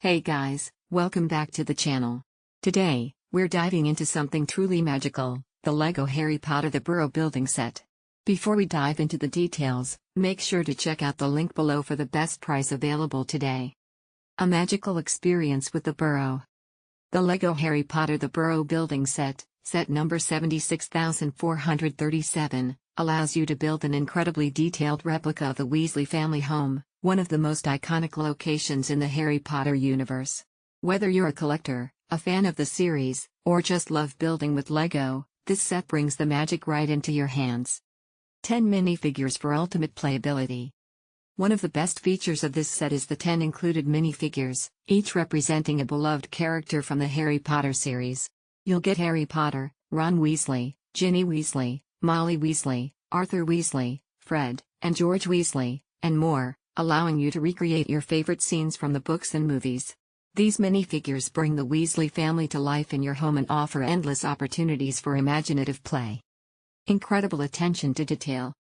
Hey guys, welcome back to the channel. Today, we're diving into something truly magical, the LEGO Harry Potter the Burrow building set. Before we dive into the details, make sure to check out the link below for the best price available today. A magical experience with the Burrow. The LEGO Harry Potter the Burrow building set number 76437, allows you to build an incredibly detailed replica of the Weasley family home, one of the most iconic locations in the Harry Potter universe. Whether you're a collector, a fan of the series, or just love building with LEGO, this set brings the magic right into your hands. 10 minifigures for ultimate playability. One of the best features of this set is the 10 included minifigures, each representing a beloved character from the Harry Potter series. You'll get Harry Potter, Ron Weasley, Ginny Weasley, Molly Weasley, Arthur Weasley, Fred, and George Weasley, and more, allowing you to recreate your favorite scenes from the books and movies. These minifigures bring the Weasley family to life in your home and offer endless opportunities for imaginative play. Incredible attention to detail.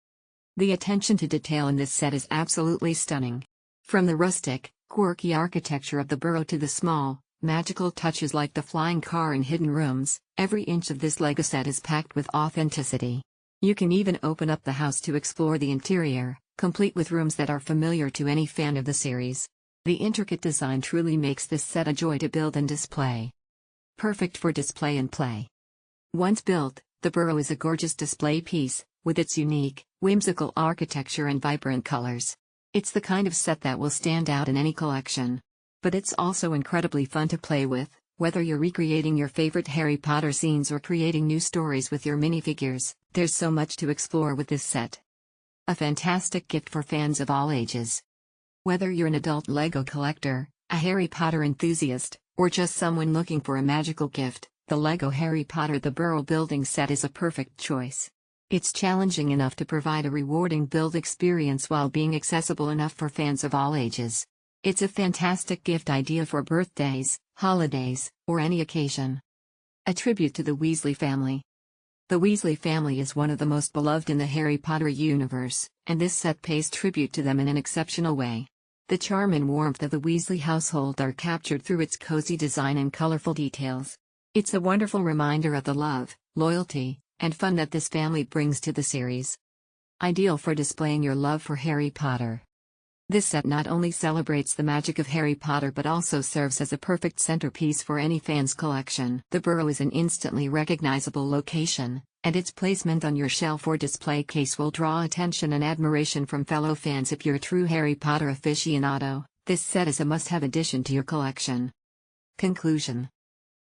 The attention to detail in this set is absolutely stunning. From the rustic, quirky architecture of the Burrow to the small, magical touches like the flying car and hidden rooms, every inch of this LEGO set is packed with authenticity. You can even open up the house to explore the interior, complete with rooms that are familiar to any fan of the series. The intricate design truly makes this set a joy to build and display. Perfect for display and play. Once built, the Burrow is a gorgeous display piece, with its unique, whimsical architecture and vibrant colors. It's the kind of set that will stand out in any collection. But it's also incredibly fun to play with, whether you're recreating your favorite Harry Potter scenes or creating new stories with your minifigures. There's so much to explore with this set. A fantastic gift for fans of all ages. Whether you're an adult LEGO collector, a Harry Potter enthusiast, or just someone looking for a magical gift, the LEGO Harry Potter the Burrow building set is a perfect choice. It's challenging enough to provide a rewarding build experience while being accessible enough for fans of all ages. It's a fantastic gift idea for birthdays, holidays, or any occasion. A tribute to the Weasley family. The Weasley family is one of the most beloved in the Harry Potter universe, and this set pays tribute to them in an exceptional way. The charm and warmth of the Weasley household are captured through its cozy design and colorful details. It's a wonderful reminder of the love, loyalty, and fun that this family brings to the series. Ideal for displaying your love for Harry Potter. This set not only celebrates the magic of Harry Potter but also serves as a perfect centerpiece for any fan's collection. The Burrow is an instantly recognizable location, and its placement on your shelf or display case will draw attention and admiration from fellow fans. If you're a true Harry Potter aficionado, this set is a must-have addition to your collection. Conclusion.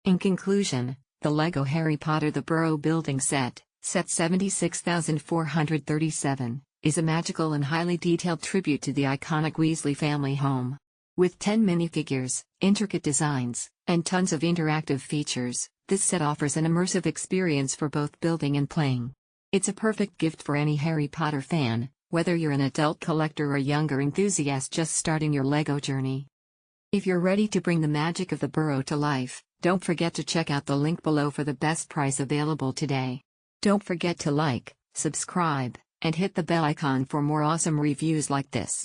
In conclusion, the LEGO Harry Potter the Burrow building set 76437, is a magical and highly detailed tribute to the iconic Weasley family home. With 10 minifigures, intricate designs, and tons of interactive features, this set offers an immersive experience for both building and playing. It's a perfect gift for any Harry Potter fan, whether you're an adult collector or younger enthusiast just starting your LEGO journey. If you're ready to bring the magic of the Burrow to life, don't forget to check out the link below for the best price available today. Don't forget to like, subscribe, and hit the bell icon for more awesome reviews like this.